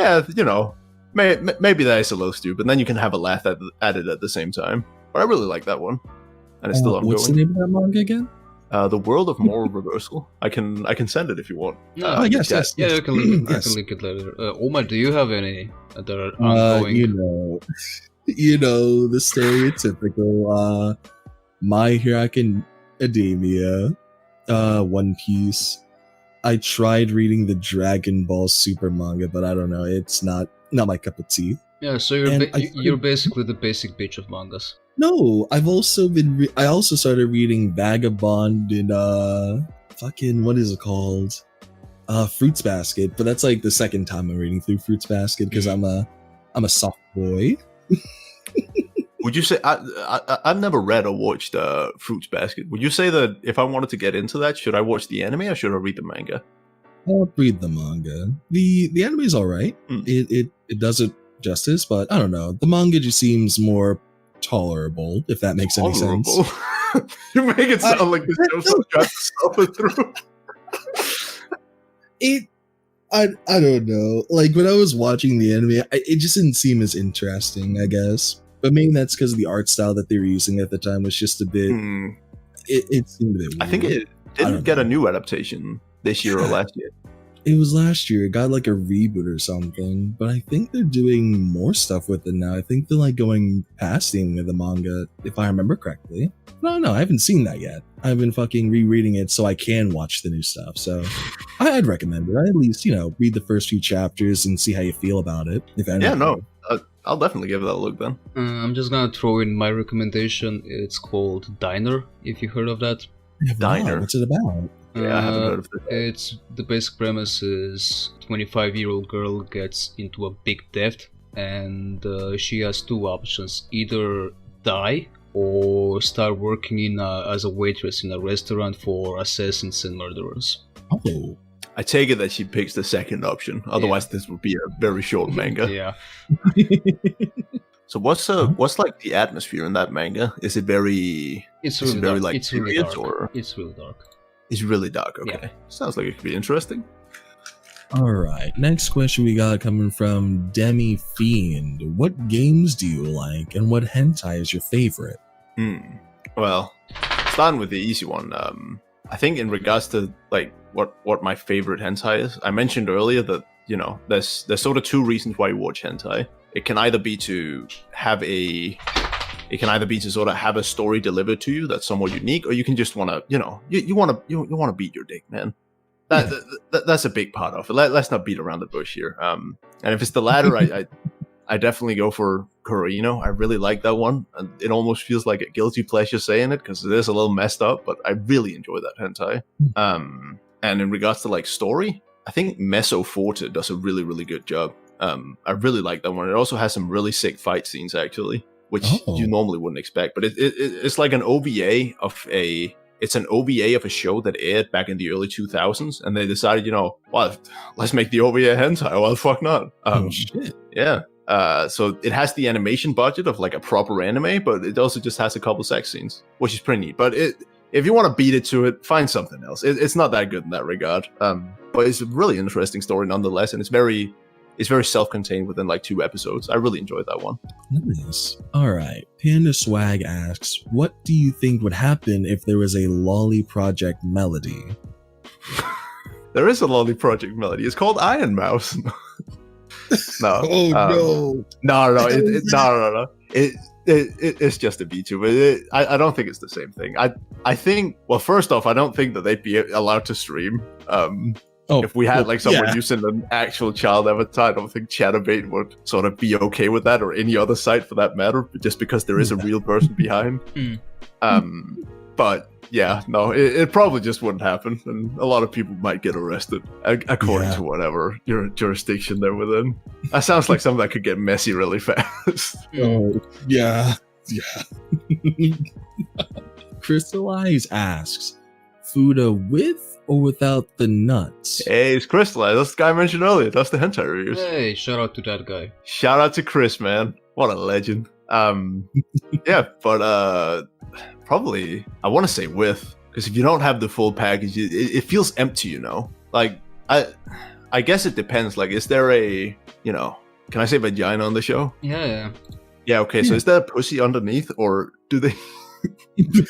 maybe that is a little stupid. And then you can have a laugh at it at the same time. But I really like that one, and it's still ongoing. What's the name of that manga again? The World of Moral Reversal. I can send it if you want. Yes. Yeah, you can link it later. Omar, do you have any that are ongoing? The stereotypical My Hero Academia, One Piece. I tried reading the Dragon Ball Super manga, but I don't know. It's not my cup of tea. Yeah, so you're basically the basic bitch of mangas. No, I've also been. I also started reading Vagabond and what is it called? Fruits Basket. But that's like the second time I'm reading through Fruits Basket because I'm a soft boy. Would you say I've never read or watched Fruits Basket? Would you say that if I wanted to get into that, should I watch the anime or should I read the manga? I'll read the manga. The anime is all right. It does it justice, but I don't know. The manga just seems more tolerable, if that makes any sense. You make it sound like this show's trying to suffer through. I don't know. Like when I was watching the anime, it just didn't seem as interesting, I guess. But maybe that's because of the art style that they were using at the time was just a bit. It seemed a bit weird. I think it didn't get a new adaptation this year or last year. It was last year. It got like a reboot or something. But I think they're doing more stuff with it now. I think they're like going past the end of the manga, if I remember correctly. No, I haven't seen that yet. I've been fucking rereading it so I can watch the new stuff. So I'd recommend it. I'd at least, read the first few chapters and see how you feel about it. If anything. I'll definitely give that a look then. I'm just gonna throw in my recommendation. It's called Diner, if you heard of that. Diner. What's it about? Yeah, I haven't heard of it. It's the basic premise is 25-year-old girl gets into a big debt and she has two options: either die or start working as a waitress in a restaurant for assassins and murderers. Oh. I take it that she picks the second option. Otherwise, this would be a very short manga. Yeah. So what's like the atmosphere in that manga? Is it very? It's really dark. Like it's really serious, dark. or? It's really dark. It's really dark. Okay, Yeah. sounds like it could be interesting. All right. Next question we got coming from Demi Fiend. What games do you like, and what hentai is your favorite? Well, starting with the easy one. I think in regards to like what my favorite hentai is, I mentioned earlier that there's sort of two reasons why you watch hentai. It can either be to sort of have a story delivered to you that's somewhat unique, or you can just want to you want to beat your dick, man. That's a big part of it. Let's not beat around the bush here. And if it's the latter, I definitely go for Corino. I really like that one, and it almost feels like a guilty pleasure saying it because it is a little messed up, but I really enjoy that hentai. And in regards to like story, I think Nsfw does a really, really good job. I really like that one. It also has some really sick fight scenes actually, which you normally wouldn't expect. But it's like an OVA of a show that aired back in the early 2000s, and they decided, well, let's make the OVA hentai. Well, fuck not. Shit. Yeah. So it has the animation budget of like a proper anime, but it also just has a couple sex scenes, which is pretty neat. But if you want to beat it to it, find something else. It's not that good in that regard. But it's a really interesting story nonetheless, and it's very self-contained within like 2 episodes. I really enjoyed that one. Nice. All right. Panda Swag asks, what do you think would happen if there was a Lolly Project Melody? There is a Lolly Project Melody. It's called Iron Mouse. No. Oh no. No. It's just a VTuber. I don't think it's the same thing. I think, well, first off, I don't think that they'd be allowed to stream. If we had like someone using an actual child avatar, I don't think Chatterbait would sort of be okay with that, or any other site for that matter, just because there is a real person behind. But yeah, no, it probably just wouldn't happen, and a lot of people might get arrested according to whatever your jurisdiction they're within. That sounds like something that could get messy really fast. Oh yeah. Crystal Eyes asks, Fuda with or without the nuts? Hey, it's Crystal Eyes. That's the guy I mentioned earlier. That's the hentai reviews. Hey, shout out to that guy. Shout out to Chris, man. What a legend. Yeah, but probably I want to say with, because if you don't have the full package, it feels empty, Like I guess it depends. Like, is there a can I say vagina on the show? Yeah. Yeah. Okay. So is there a pussy underneath, or do they? Do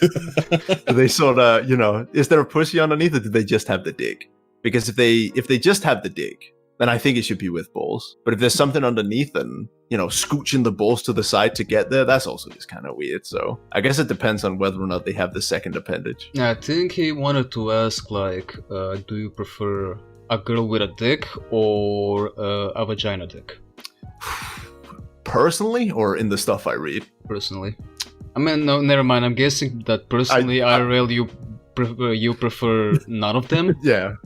they sort of, is there a pussy underneath, or do they just have the dick? Because if they just have the dick, then I think it should be with balls. But if there's something underneath and, scooching the balls to the side to get there, that's also just kind of weird. So I guess it depends on whether or not they have the second appendage. I think he wanted to ask, like, do you prefer a girl with a dick or a vagina dick? Personally, or in the stuff I read? Personally. I mean, no, never mind. I'm guessing that personally, IRL, you prefer none of them. Yeah.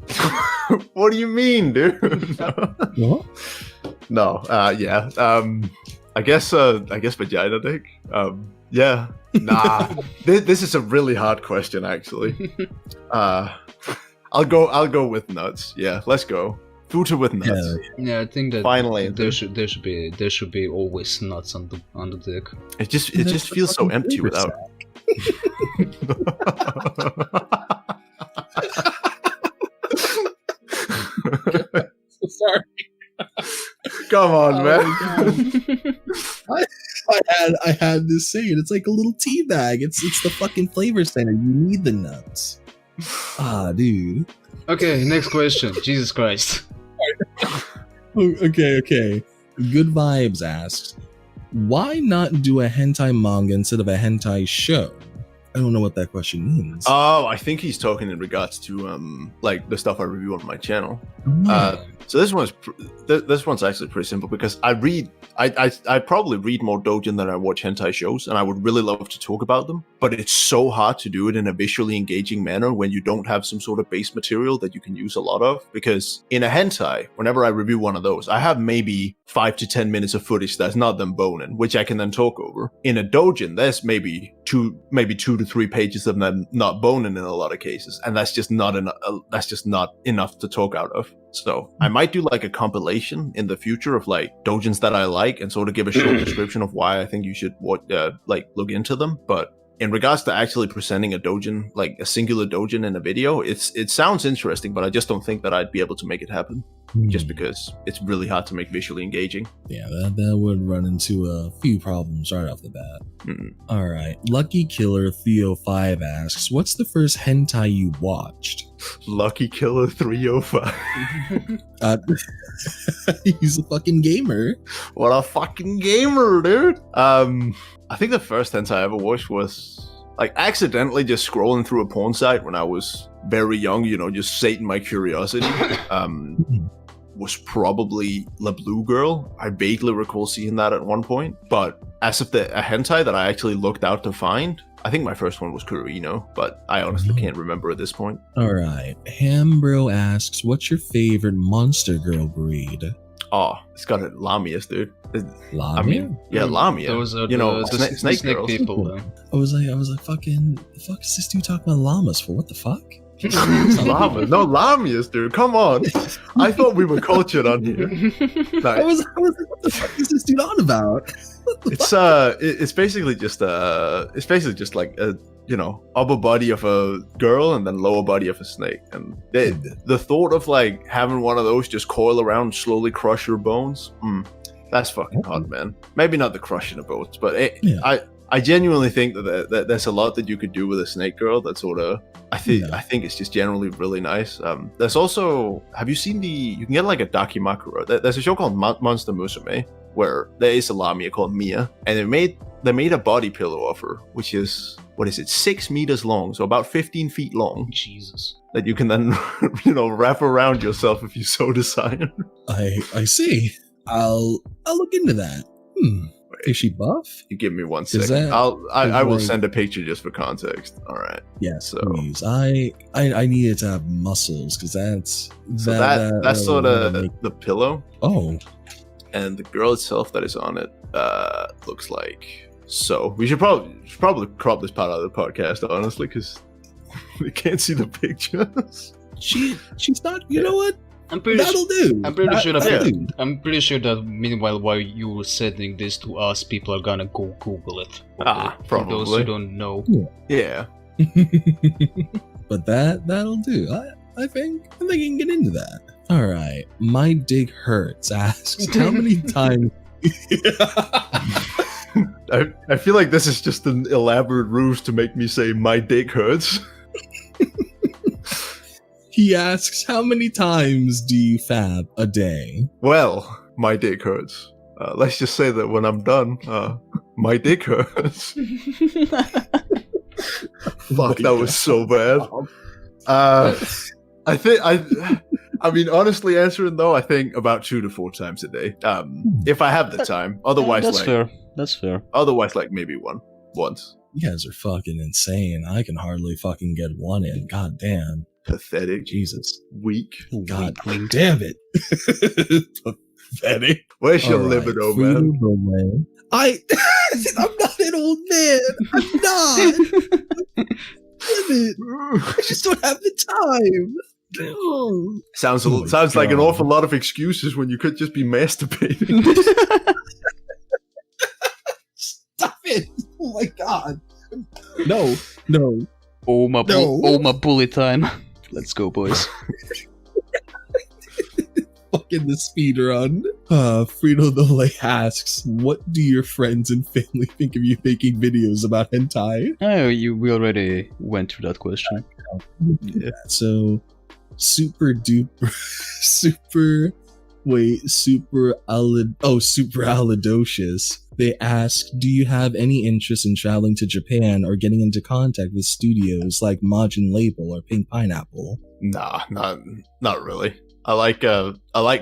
What do you mean, dude? What? No. Yeah. I guess vagina dick. Yeah. Nah. This is a really hard question, actually. I'll go with nuts. Yeah. Let's go. Futa with nuts. Yeah, I think that finally there should be always nuts on the dick. It just feels so empty without. Sorry. Come on, man. I had to say it. It's like a little tea bag. It's the fucking flavor center. You need the nuts. Dude. Okay, next question. Jesus Christ. Okay. Good Vibes asks, why not do a hentai manga instead of a hentai show? I don't know what that question means. Oh, I think he's talking in regards to like the stuff I review on my channel. So this one's actually pretty simple, because I probably read more doujin than I watch hentai shows, and I would really love to talk about them, but it's so hard to do it in a visually engaging manner when you don't have some sort of base material that you can use a lot of. Because in a hentai, whenever I review one of those, I have maybe 5 to 10 minutes of footage that's not them boning, which I can then talk over. In a doujin, there's maybe 2 to 3 pages of them not boning in a lot of cases, and that's just not enough to talk out of. So I might do like a compilation in the future of like doujins that I like, and sort of give a short description of why I think you should look into them. But in regards to actually presenting a doujin, like a singular doujin in a video, it sounds interesting, but I just don't think that I'd be able to make it happen. Just because it's really hard to make visually engaging. Yeah, that would run into a few problems right off the bat. All right. Lucky Killer Theo5 asks, what's the first hentai you watched? Lucky Killer 305. He's a fucking gamer. What a fucking gamer, dude. I think the first hentai I ever watched was like accidentally just scrolling through a porn site when I was very young, just sating my curiosity. Was probably La Blue Girl. I vaguely recall seeing that at one point. But as of a hentai that I actually looked out to find, I think my first one was Kurino, but I honestly can't remember at this point. All right. Hambro asks, what's your favorite monster girl breed? Oh, it's got a Lamias, dude. Lamia? I mean, yeah, Lamia. Those are the snake girls. people, though. I was like, fucking, the fuck is this dude talking about llamas for? What the fuck? Llamas. No, Lamias, dude. Come on. I thought we were cultured on here. I was like, what the fuck is this dude on about? It's basically just like a upper body of a girl and then lower body of a snake, and the thought of like having one of those just coil around and slowly crush your bones, that's fucking hot, man. Maybe not the crushing of bones, but I genuinely think that there's a lot that you could do with a snake girl. That sort of I think it's just generally really nice. There's also, have you seen you can get like a Dakimakura. There's a show called Monster Musume where there is a Lamia called Mia, and they made a body pillow of her, which is, what is it, 6 meters long, so about 15 feet long. Jesus. That you can then wrap around yourself if you so desire. I see. I'll look into that. Is she buff? You give me 1 second. I will send a picture just for context. All right. Yes, so please. I needed to have muscles because that's sort of the pillow. Oh. And the girl itself that is on it looks like so. We should probably crop this part out of the podcast, honestly, because we can't see the pictures. She's not. You know what? That'll do. I'm pretty sure that meanwhile, while you were sending this to us, people are gonna go Google it. Probably. For those who don't know. Yeah. But that'll do. I think you can get into that. All right. My Dick Hurts asks, how many times... I feel like this is just an elaborate ruse to make me say my dick hurts. He asks, how many times do you fab a day? Well, my dick hurts. Let's just say that when I'm done, my dick hurts. Fuck, that was so bad. I mean, honestly, answering though, I think about 2 to 4 times a day. If I have the time. Otherwise, That's fair. Otherwise, like maybe once. You guys are fucking insane. I can hardly fucking get one in. God damn. Pathetic. Jesus. Weak. God damn it. Pathetic. Where's your libido, man? I'm not an old man. I'm not. Damn it. I just don't have the time. Sounds like an awful lot of excuses when you could just be masturbating. Stop it! Oh my god! No. Oh my bullet time! Let's go, boys. Fucking the speed run. Frito Dole asks, what do your friends and family think of you making videos about hentai? Oh, we already went through that question. Yeah. So, super Alidocious. They ask, do you have any interest in traveling to Japan or getting into contact with studios like Majin Label or Pink Pineapple? Nah, not really. I like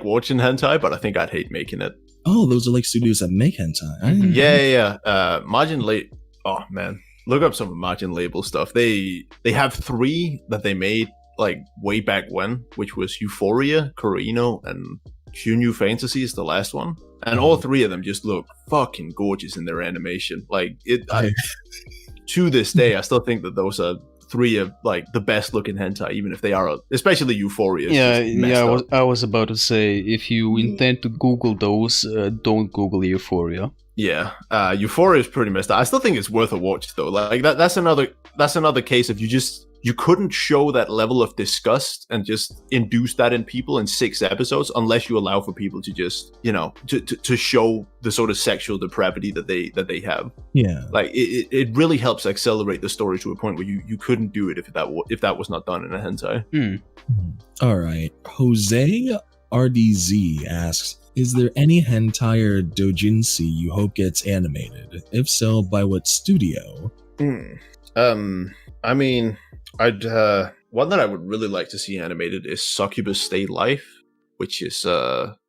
watching hentai, but I think I'd hate making it. Oh, those are like studios that make hentai. Yeah. Majin Label. Oh man, look up some of Majin Label stuff. They have 3 that they made like way back when, which was Euphoria, Kurino, and New Fantasy is the last one. And all 3 of them just look fucking gorgeous in their animation. Like to this day, I still think that those are 3 of like the best looking hentai, even if they are, especially Euphoria. I was about to say, if you intend to Google those, don't Google Euphoria. Yeah, Euphoria is pretty messed up. I still think it's worth a watch though. Like that's another case of you couldn't show that level of disgust and just induce that in people in 6 episodes unless you allow for people to just, to show the sort of sexual depravity that they have. Yeah. Like it really helps accelerate the story to a point where you couldn't do it if that was not done in a hentai. All right. Jose RDZ asks, is there any hentai or doujinshi you hope gets animated? If so, by what studio? I mean, I'd one that I would really like to see animated is Succubus Stay Life, which is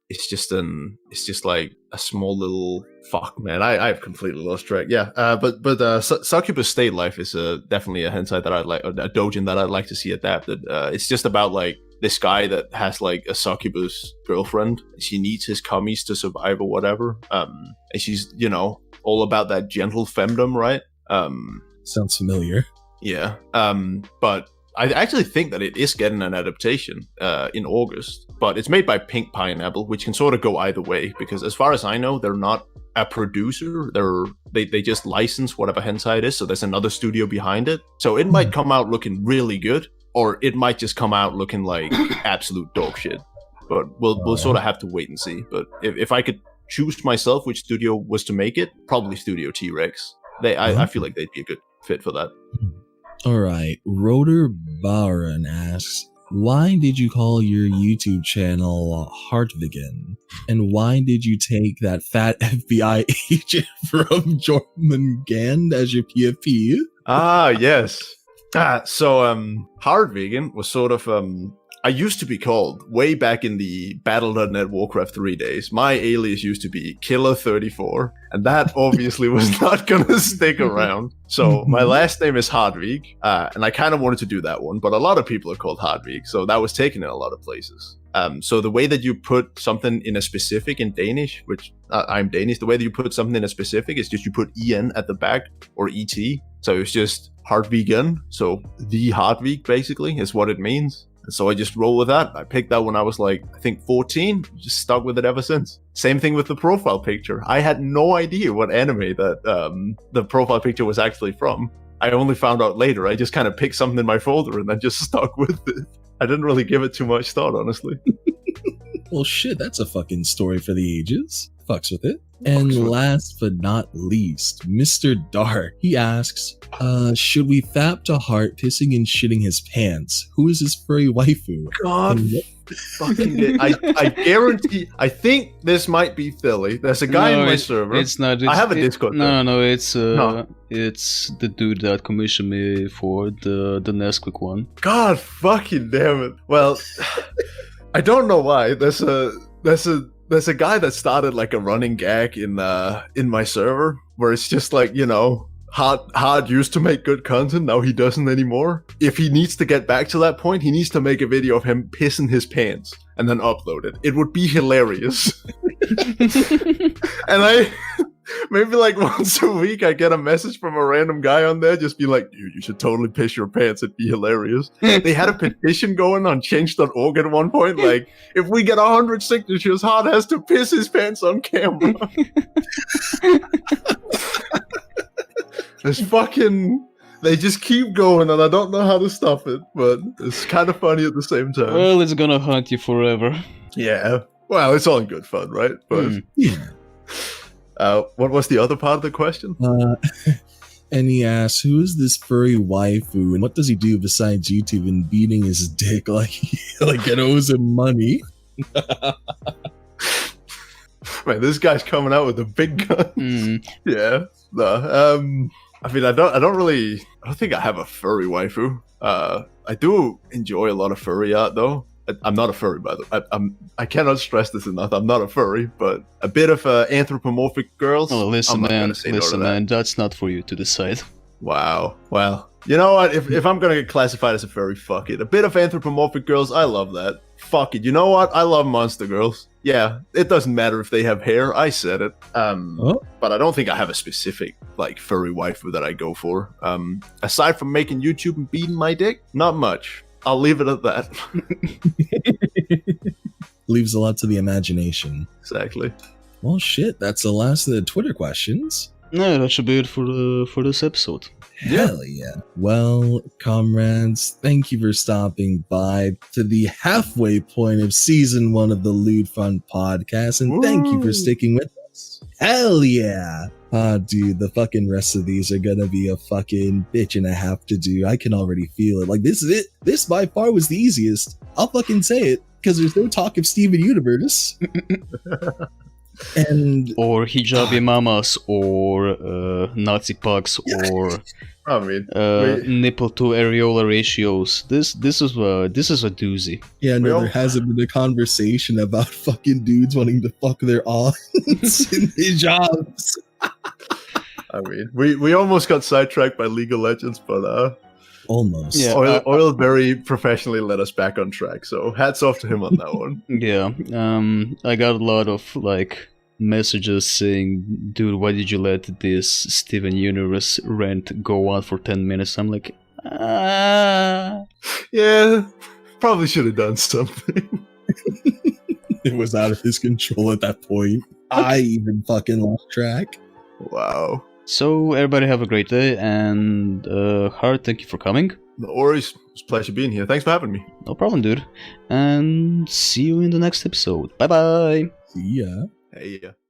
it's just like a small little fuck, man. I've completely lost track. Yeah, but Succubus Stay Life is definitely a hentai that I'd like, or a doujin that I'd like to see adapted. It's just about like this guy that has like a succubus girlfriend. She needs his cummies to survive or whatever. And she's all about that gentle femdom, right? Sounds familiar. Yeah. But I actually think that it is getting an adaptation in August, but it's made by Pink Pineapple, which can sort of go either way, because as far as I know, they're not a producer. They just license whatever hentai it is, so there's another studio behind it. So it might come out looking really good, or it might just come out looking like absolute dog shit. But we'll sort of have to wait and see. But if I could choose myself which studio was to make it, probably Studio T-Rex. I feel like they'd be a good fit for that. Alright, Rotor Baron asks, why did you call your YouTube channel Hartvigen? And why did you take that fat FBI agent from Jormungand as your PFP? Ah, yes. So HardVegan was sort of I used to be called, way back in the Battle.net Warcraft 3 days, my alias used to be Killer34, and that obviously was not gonna stick around. So my last name is Hartvigen, and I kind of wanted to do that one, but a lot of people are called Hartvigen, so that was taken in a lot of places. So the way that you put something in a specific in Danish, which I'm Danish, the way that you put something in a specific is just you put en at the back, or et. So it's just HardVegan, so the Hartvigen basically is what it means. So I just roll with that. I picked that when I was like, I think 14, just stuck with it ever since. Same thing with the profile picture. I had no idea what anime that the profile picture was actually from. I only found out later. I just kind of picked something in my folder and then just stuck with it. I didn't really give it too much thought, honestly. Well, shit, that's a fucking story for the ages. Fucks with it. And last but not least, Mr. Dark. He asks, should we thap to Hart pissing and shitting his pants? Who is his furry waifu? God fucking it. I guarantee, I think this might be Philly. There's a guy in my server. It's not. I have a Discord. No, it's the dude that commissioned me for the Nsfw one. God fucking damn it. Well, I don't know why. There's a guy that started like a running gag in my server where it's just like, Hard used to make good content, now he doesn't anymore. If he needs to get back to that point, he needs to make a video of him pissing his pants and then upload it. It would be hilarious. And maybe like once a week I get a message from a random guy on there just be like, dude, you should totally piss your pants, it'd be hilarious. They had a petition going on change.org at one point, like, if we get 100 signatures, Hard has to piss his pants on camera. They just keep going and I don't know how to stop it, but it's kind of funny at the same time. Well, it's gonna haunt you forever. Yeah. Well, it's all in good fun, right? But Yeah. What was the other part of the question? And he asks, who is this furry waifu and what does he do besides YouTube and beating his dick like it owes him money? Man, this guy's coming out with a big gun. Yeah. No. I mean, I don't think I have a furry waifu. I do enjoy a lot of furry art though. I'm not a furry, by the way. I cannot stress this enough. I'm not a furry, but a bit of anthropomorphic girls. Oh, listen, man, that's not for you to decide. Wow. Well, you know what? If I'm gonna get classified as a furry, fuck it. A bit of anthropomorphic girls, I love that. Fuck it. You know what? I love monster girls. Yeah, it doesn't matter if they have hair. I said it. But I don't think I have a specific like furry waifu that I go for. Aside from making YouTube and beating my dick, not much. I'll leave it at that. Leaves a lot to the imagination. Exactly. Well, shit, that's the last of the Twitter questions. No, that should be it for this episode. Hell yeah. Well, comrades, thank you for stopping by to the halfway point of season 1 of the Lewd Front podcast, and thank you for sticking with us. Hell yeah. Dude, the fucking rest of these are gonna be a fucking bitch and a half to do. I can already feel it. Like, this is it. This by far was the easiest. I'll fucking say it, because there's no talk of Steven Universe. And or hijabi mamas, or Nazi pucks, or I mean, nipple to areola ratios. This is a doozy. Yeah, no, there hasn't been a conversation about fucking dudes wanting to fuck their aunts in hijabs. I mean, we almost got sidetracked by League of Legends, but almost. Yeah, Oil very professionally led us back on track, so hats off to him on that one. Yeah, I got a lot of messages saying, dude, why did you let this Steven Universe rant go on for 10 minutes? I'm like, yeah, probably should have done something. It was out of his control at that point. I even fucking lost track. Wow. So everybody have a great day, and Hart, thank you for coming. No worries. It's a pleasure being here. Thanks for having me. No problem, dude. And see you in the next episode. Bye bye. See ya. Hey, yeah.